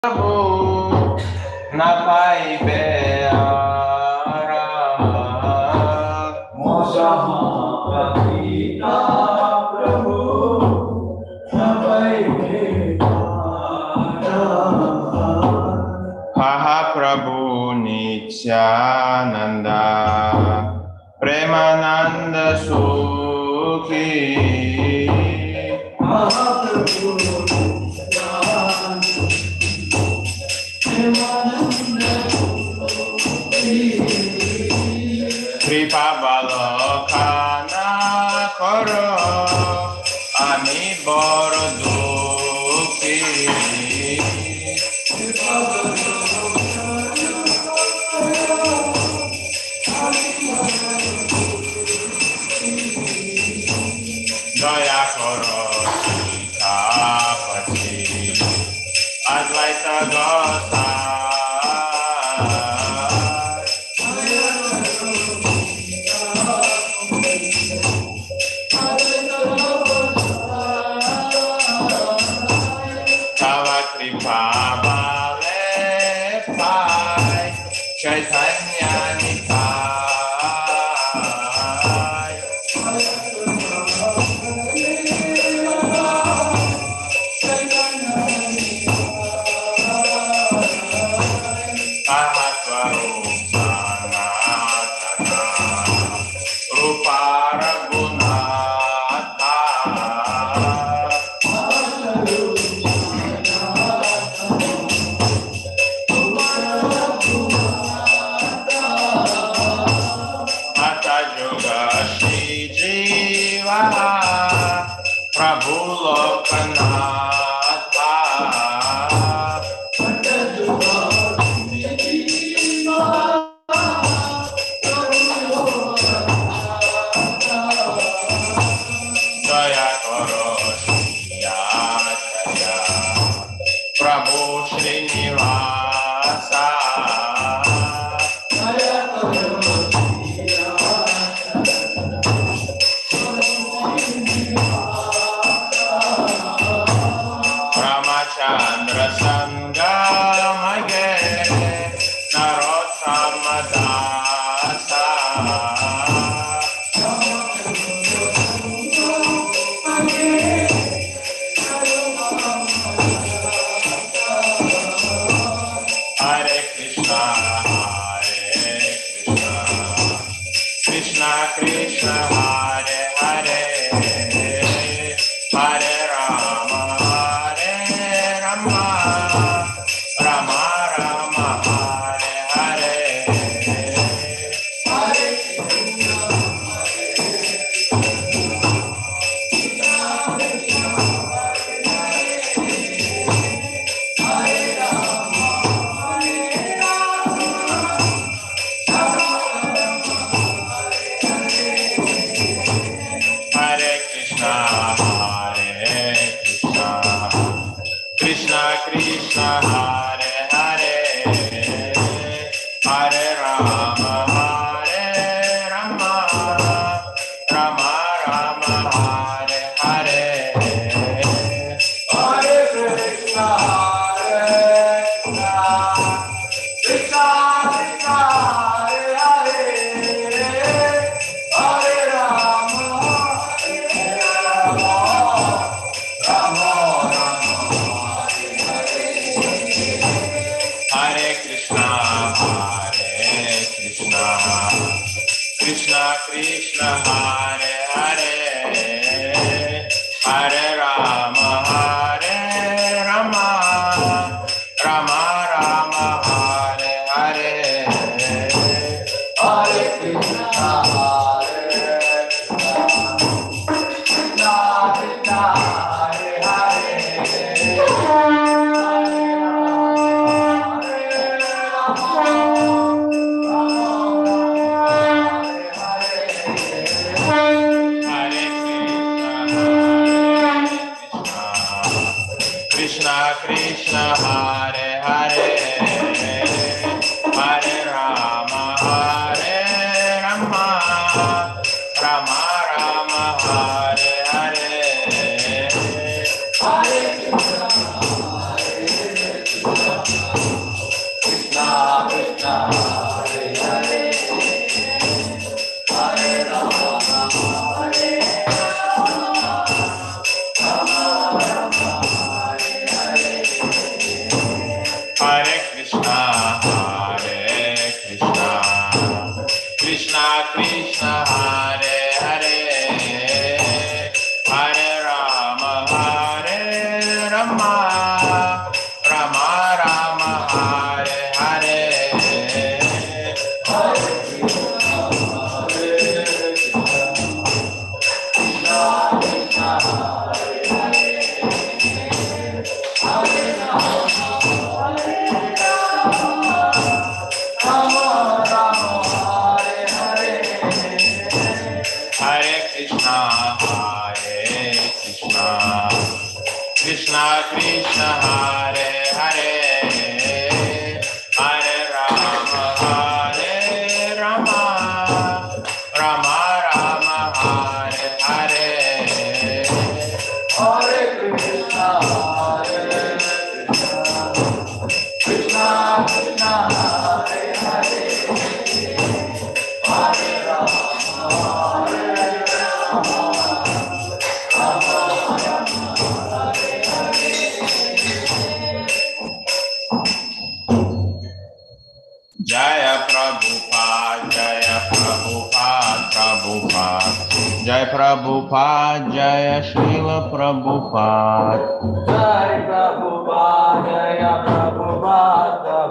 Prabhu napaibe ara Mosahamapatita Prabhu napaibe ara Haha Prabhu Nityananda Premananda Sukhi Mahaprabhu Kripa Balokana Koro Ami Boro Dukhi Daya Koro Sitapati Advaita Gosai Tava Kripa Bale Pai Chaitanya Nitai Ahasvarum Sanatana Rupa Raghunatha Hatha Yoga Shri Jiva Prabhu Lokanatha Daya Koro Shiyacharya Prabhu Srinivasa Ramachandra Sangamage Narottama Dasa Hare Krishna Krishna Krishna Hare Hare Hare Rama Rama Rama Hare Hare Hare Krishna Krishna Krishna Hare Hare Hare Rama Rama Rama Rama Hare Hare Hare Krishna Krishna Krishna Hare Hare Hare Rama Rama Hare Krishna Krishna Krishna Hare Hare Hare Rama Rama Rama Rama Hare Hare Hare Krishna Krishna Krishna Hare Hare Hare Krishna Jai Prabhupada, Jaya Srila Prabhupada. Jai Prabhupada, Jaya Prabhupada,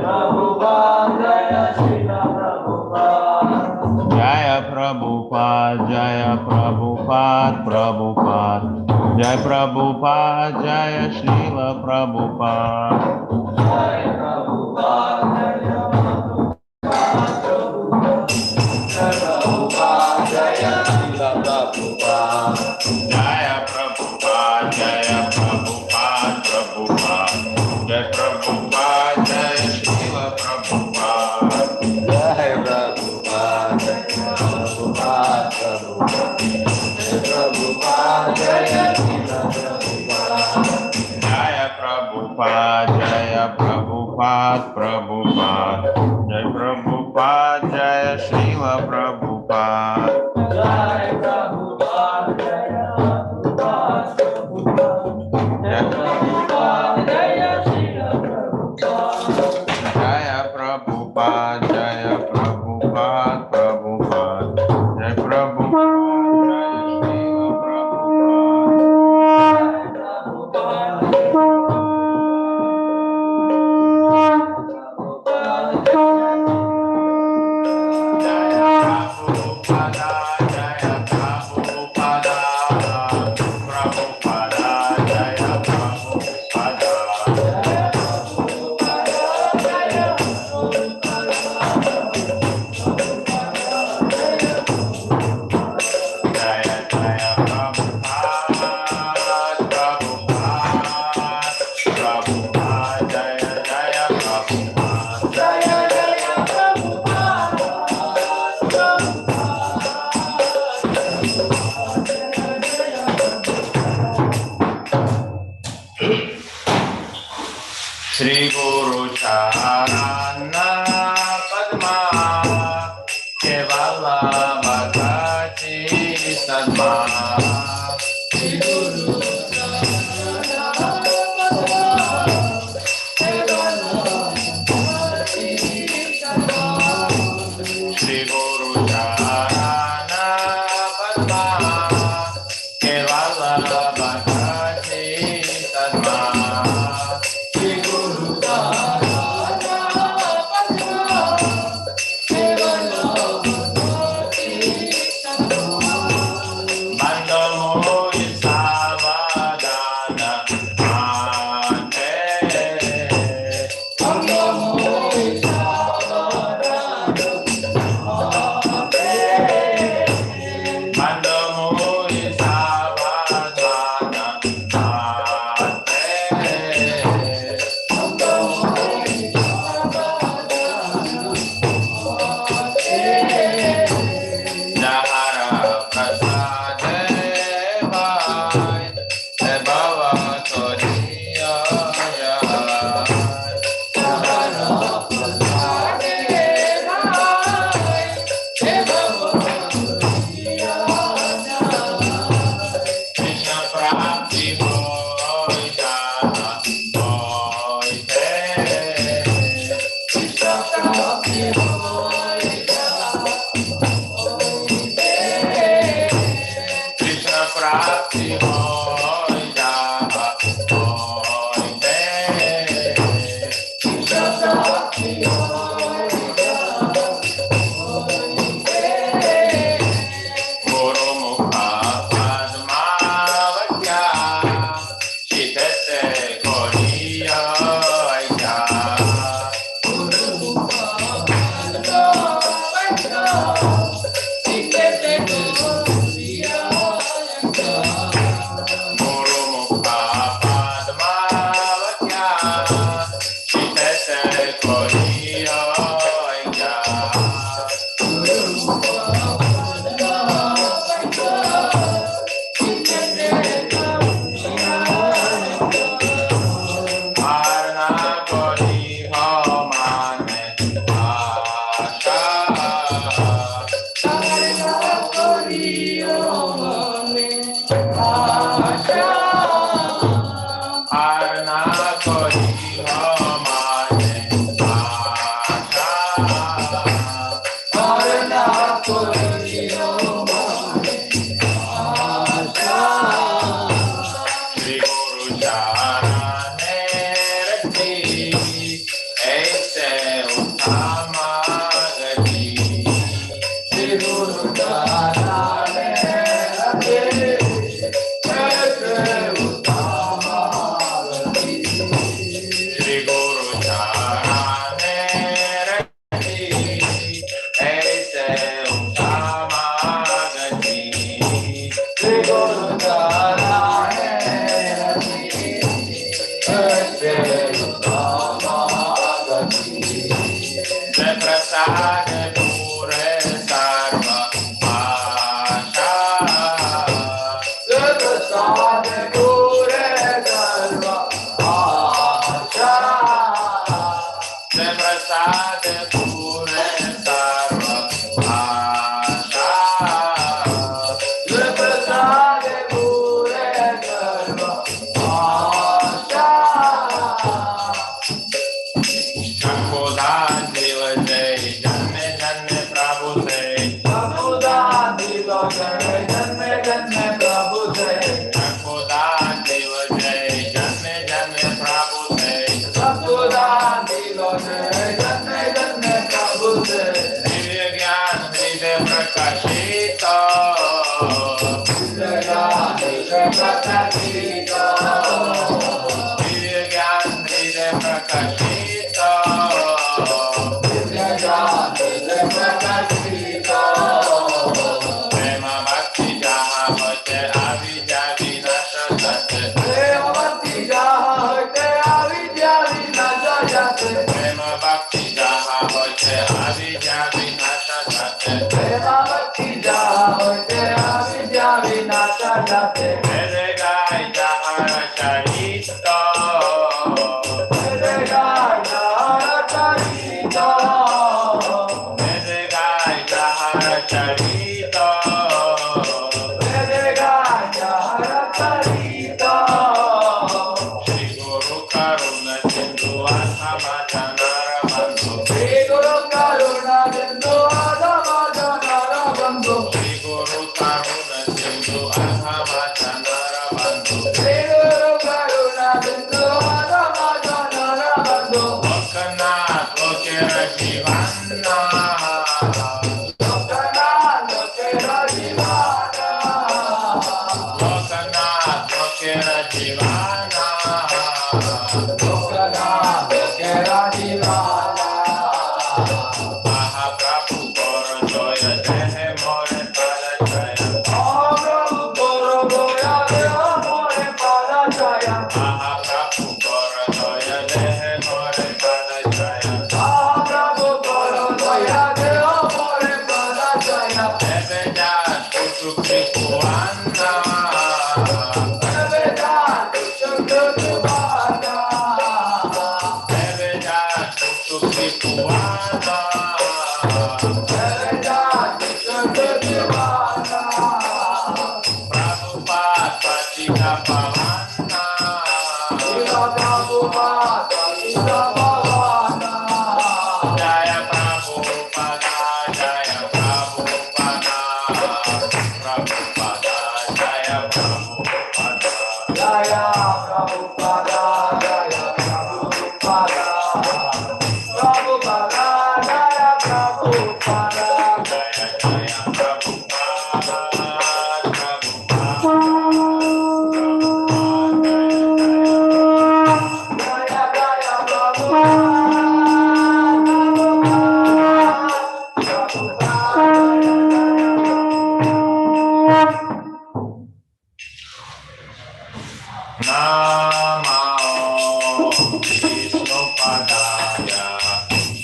Prabhupada, Jaya Srila Prabhupada. Jaya Prabhupada, Jaya Prabhupada, Prabhupada. Jai Prabhupada, Jaya Srila Prabhupada. Jai Prabhupada, Jaya Prabhupada, Jaya Srila Prabhupada. Jaya Prabhupada, Jaya Prabhupada, Prabhupada. Jai Prabhupada, Jaya Srila Prabhupada. Jai Prabhupada, Jaya Prabhupada, Jaya Prabhupada, Prabhupada. Jai Prabhupada, Jaya Srila Prabhupada. Jaya Prabhupada, Jaya Prabhupada, Jaya Prabhupada, Jaya Prabhupada, Prabhupada. Jai Prabhupada, Shri Guru Charana Padma Kevala Bhagati Sadma. Shri Guru Charana Padma Kevala Bhagati Sadma. Shri Guru Charana Padma Kevala Bhagati Sadma. Shri Guru Charana Padma Jai Prasad Pure Sarva Bhasha. Jai Prasad Pure Sarva Bhasha. Jai Prasad Pure Sarva Bhasha. Jai Prasad Pure Sarva Bhasha. Shakodan Deva Jai Janme Janme Prabhu Jai. Shakodan Deva Jai Janme Janme Prabhu Jai. Shakodan Deva Jai Janme Janme Prabhu Jai. Shakodan Deva Jai Janme Janme Prabhu Jai. Divya Gyan Hriday Prakashita. Divya Gyan Hriday Prakashita. Divya Gyan Hriday Prakashita. Divya Gyan Hriday Prakashita. Prema Bhakti Jaha Hote Avidya Vinasha Jate. Prema Bhakti Jaha Hote Avidya Vinasha Jate. Prema Bhakti Jaha Hote Avidya Vinasha Jate. Prema Bhakti Jaha Hote Avidya Vinasha Jate. Mere Gai Jahara Charita. Mere Gai Jahara Charita. Mere Gai Jahara Charita. Mere Gai Jahara Charita. Shri Guru Karuna Sindhu Adhama Janara Bandhu. Shri Guru Karuna Sindhu Adhama Janara Bandhu. Shri Guru Karuna Sindhu Adhama Janara Bandhu. Shri Guru Karuna Sindhu Adhama Janara Bandhu. Lokanath Lokera Jivanna. Lokanath Lokera Jivanna. Lokanath Lokera Jivanna. Lokanath Lokera Jivanna. Mahaprabhu Goro Joya Dehe More Pada Jaya. Mahaprabhu Goro Joya Dehe More Pada Jaya. Mahaprabhu Goro Joya Dehe More Pada Jaya. Mahaprabhu Goro Joya Dehe More Pada Jaya. Evedas Kutu Krikuana. Evedas Kutu Krikuana. Evedas Kutu Krikuana. Evedas Kutu Krikuana. Prabhupada Patita Pavana. Prabhupada Patita Pavana. Jaya Prabhupada, Jaya Prabhupada. Prabhupada, Jaya Prabhupada. Jaya Prabhupada, Jaya Prabhupada. Prabhupada, Jaya Prabhupada. Jaya Jaya Prabhupada, Prabhupada. Namo Vishnu Padaya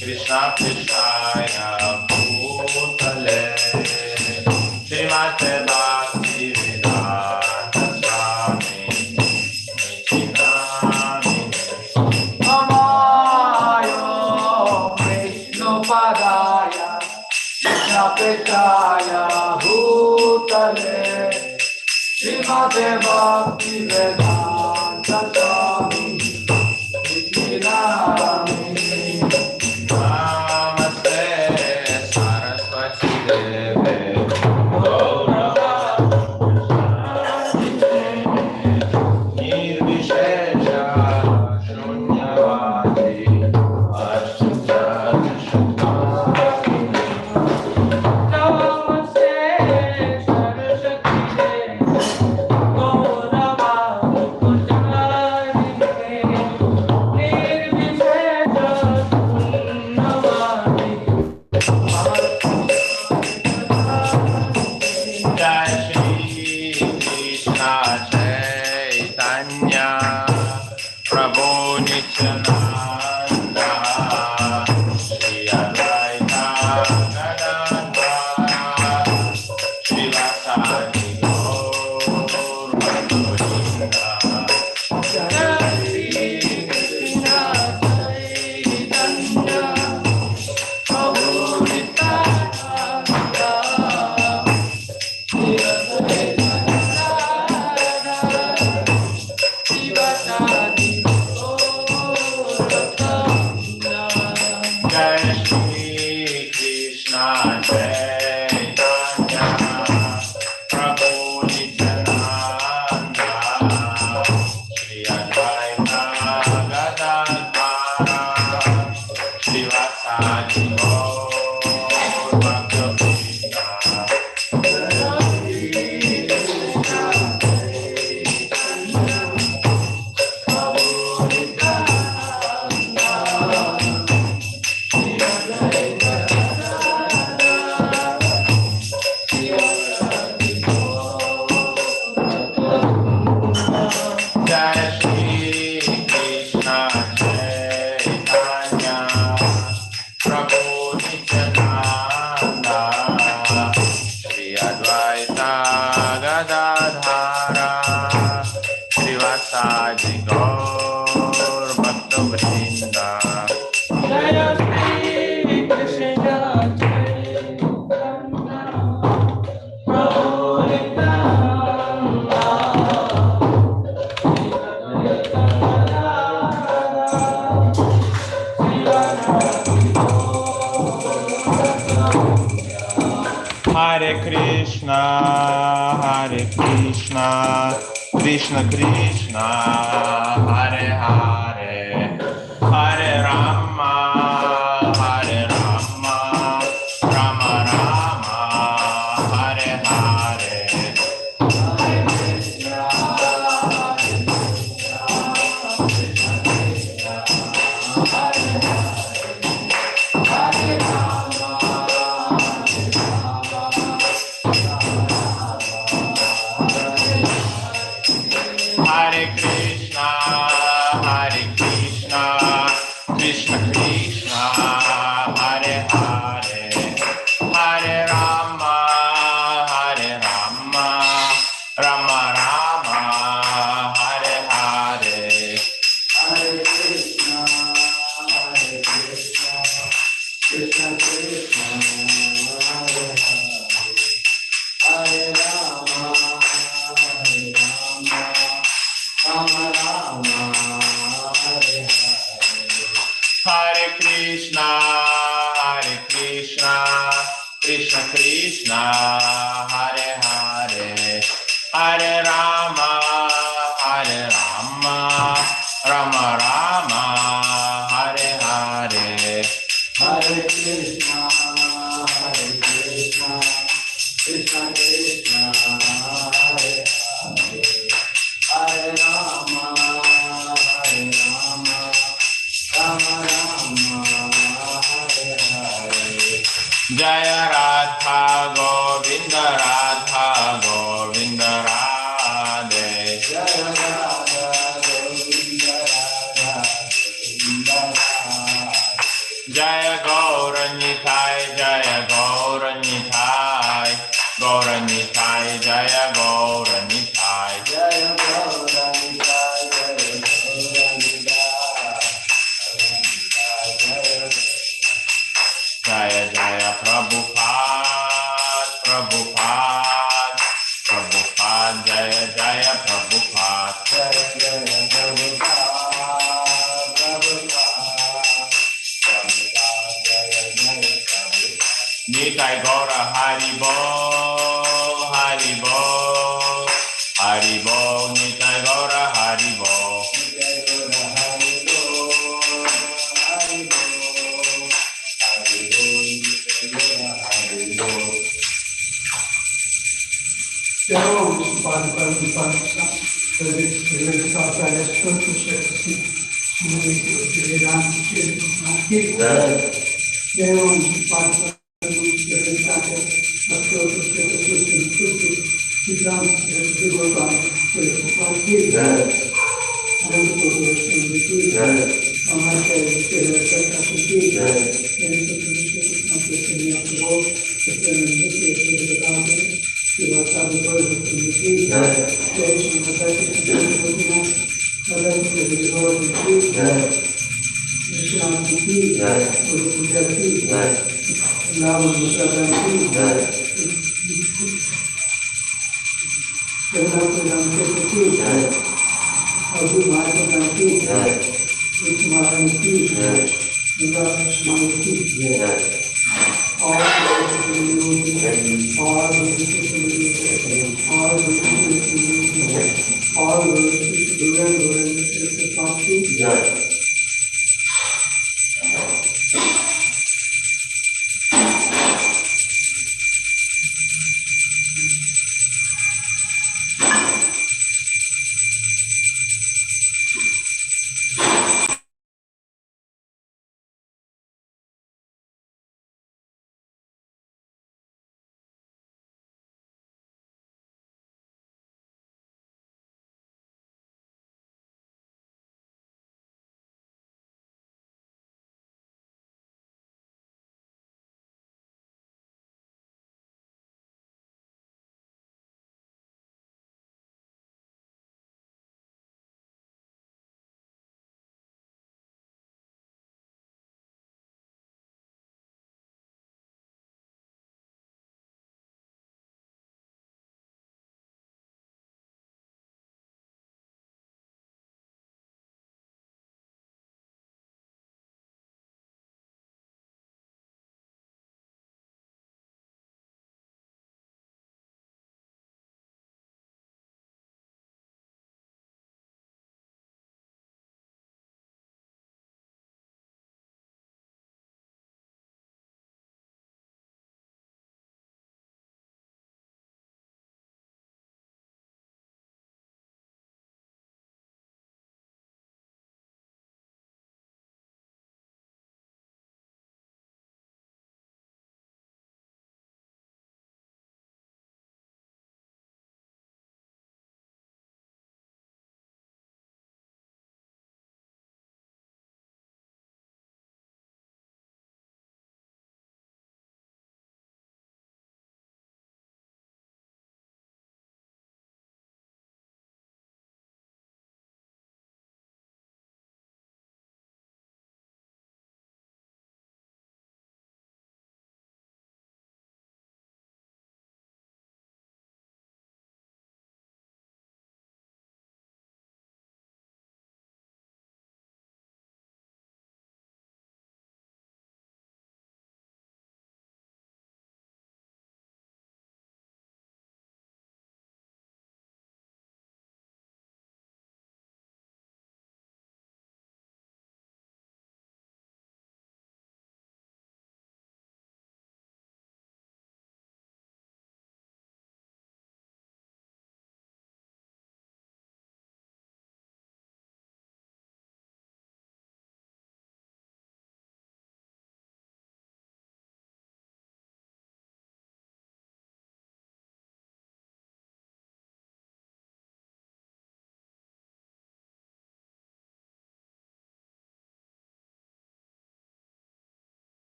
Krishna Krishaya Bhutale Srimate Bhakti Vedanta Swami Nityanami. Namayo Vishnu Padaya Krishna Krishaya Bhutale Srimate Bhakti Vedanta Swami Nityanami. Namaste Saraswati Deve Gauravani Nirvishesha Shunyavadi Ashtaja Shukmani. Namaste Saraswati Deve Gauravani Nityananda Shri Advaita Gadadhara Srivasadi Gaur Bhakta-vrinda. Jai Shri Krishna Chaitanya Prabhu Nityananda Shri Advaita Gadadhara Srivasadi Gaur Bhakta-vrinda. Jai Shri Krishna Chaitanya Prabhu Nityananda Shri Advaita Gadadhara Srivasadi Gaur Bhakta-vrinda. Jai Shri Krishna Chaitanya Prabhu Nityananda Hare Krishna, Krishna Krishna, Hare Hare, Hare Rama, Rama Rama, Hare Hare. Hare Krishna, Krishna Krishna, Hare Hare, Hare Rama, Rama Rama, Hare Hare. Hare Krishna, Krishna Krishna, Hare Hare, Hare Rama, Rama Rama, Hare Hare. Hare Krishna, Krishna Krishna, Hare Hare, Hare Rama, Rama Rama, Hare Hare. Hare Krishna, Krishna Krishna, Hare Hare, Hare Rama, Rama Rama, Hare Hare. Jaya Radha Govinda Radhe. Jaya Radha Govinda Radhe. Jaya Gauranitai, Jaya Gauranitai, Jaya Gauranitai, Jaya Gauranitai, Jaya Jaya Prabhupada, Jaya Jaya Prabhupada, Jaya Jaya Nitai Gaura Haribo, Nitai Gaura Haribo.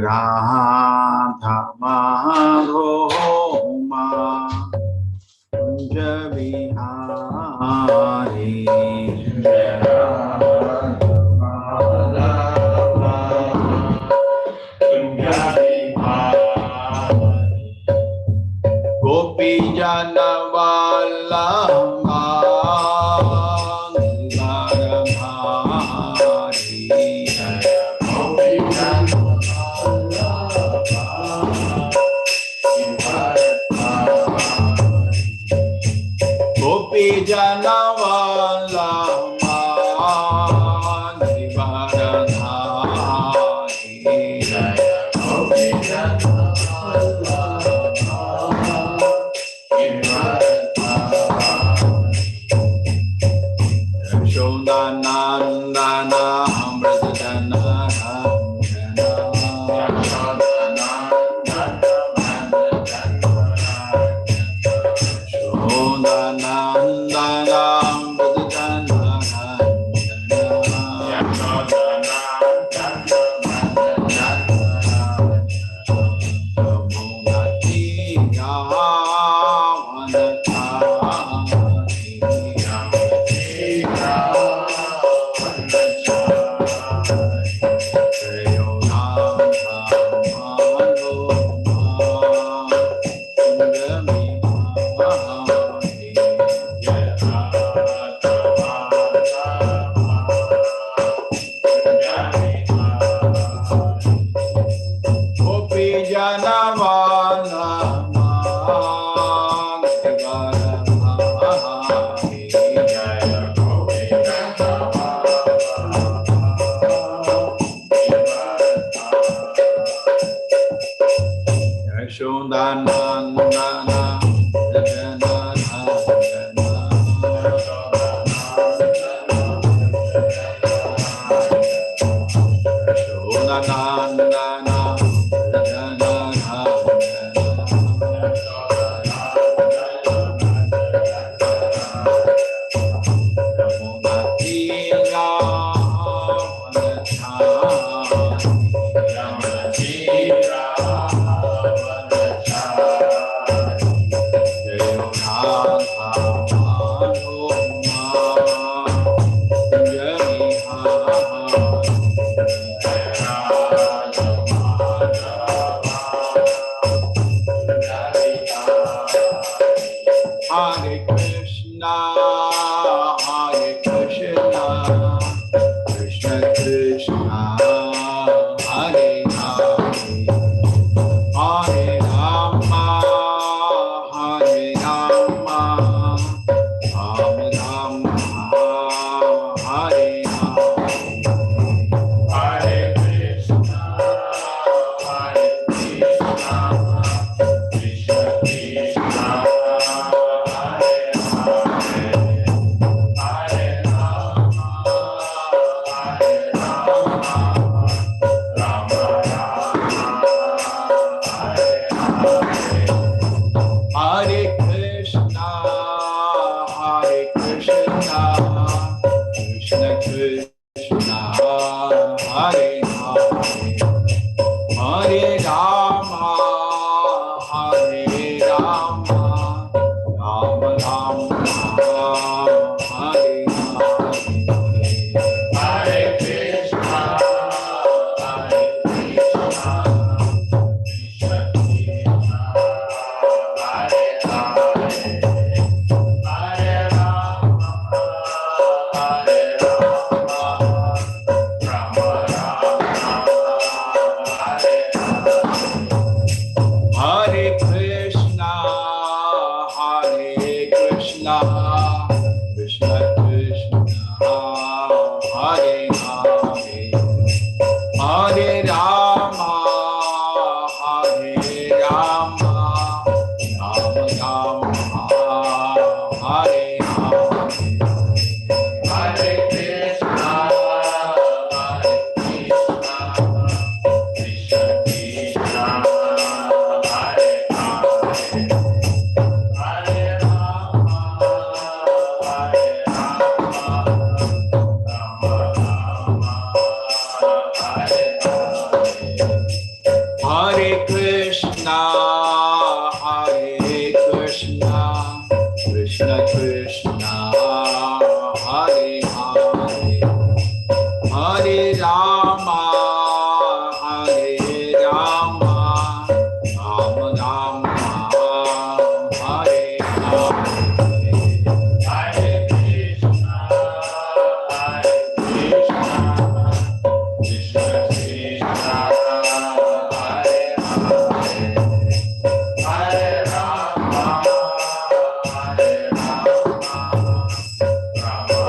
Radha Madhoma Kunja Vihari Gopi Jana Vallabha Gopi Jana Vallabha Nandana Amritana Krishna Krishna Hare Hare Hare Rama Hare Rama Rama Rama Hare Hare Hare Krishna, Krishna Krishna, Hare Hare, Hare Rama, Hare Rama, Rama Rama,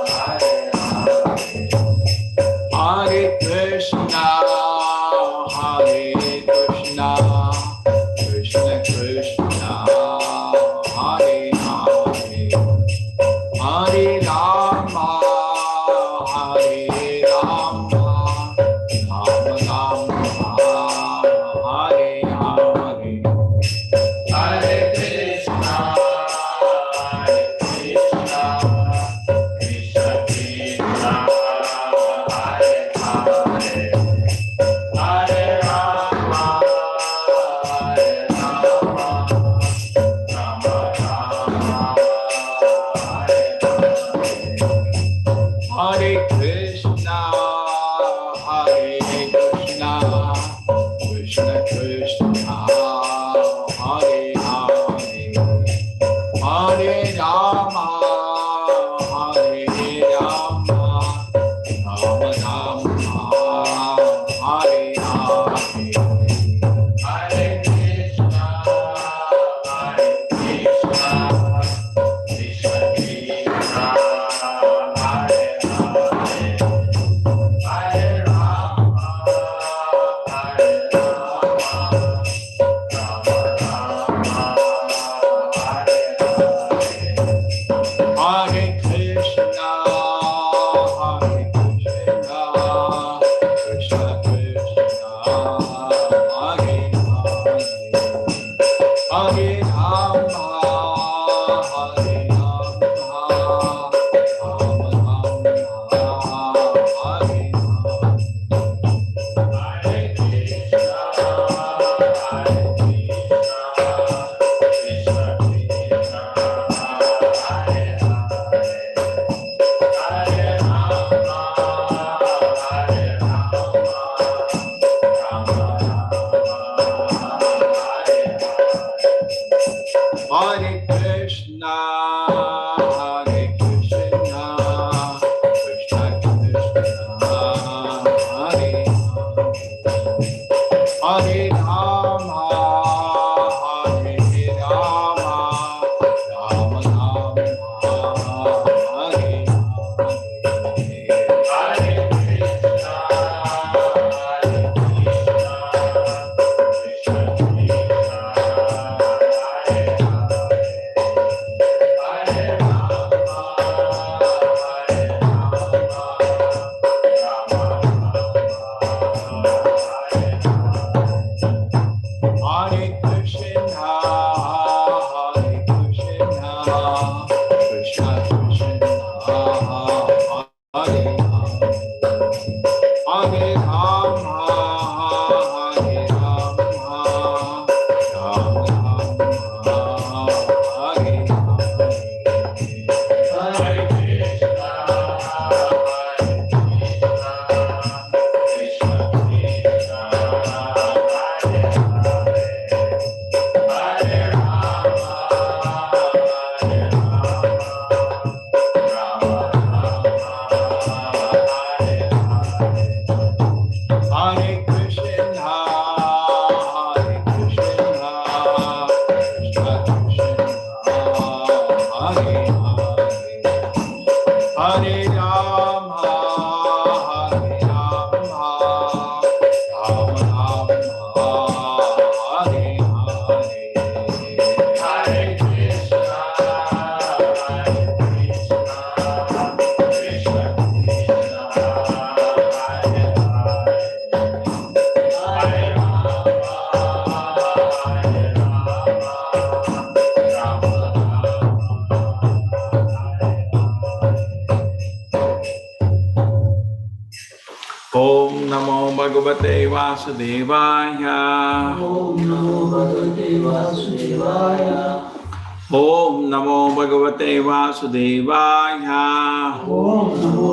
Hare Hare. Hare Krishna, Hare Krishna, Krishna Krishna, Hare Hare, Hare Rama, Hare Rama, Rama Rama, Hare Hare. Hare Krishna, Krishna Krishna, Hare Hare, Hare Rama, Hare Rama, Rama Rama, Hare Hare. Hare Krishna, Hare Krishna, Krishna Krishna, Hare Hare, Hare Rama, Hare Rama, Rama Rama, Hare Hare. Hare Krishna, Krishna Krishna, Hare Hare, Hare Rama, Hare Rama, Rama Rama, Hare Hare. Hare Krishna, Hare Krishna, Krishna Krishna, Hare Hare, Hare Rama, Hare Rama, Rama Rama, Hare Hare. Hare Krishna, Krishna Krishna, Hare Hare, Hare Rama, Hare Rama, Rama Rama, Hare Hare. Hare Krishna, Hare Krishna, Krishna Krishna, Hare Hare, Hare Rama, Hare Rama, Rama Rama, Hare Hare. Hare Krishna, Krishna Krishna, Hare Hare, Hare Rama, Hare Om Namo Bhagavate Vasudevaya. Om Namo Bhagavate Vasudevaya. Om Namo Bhagavate Vasudevaya. Om Namo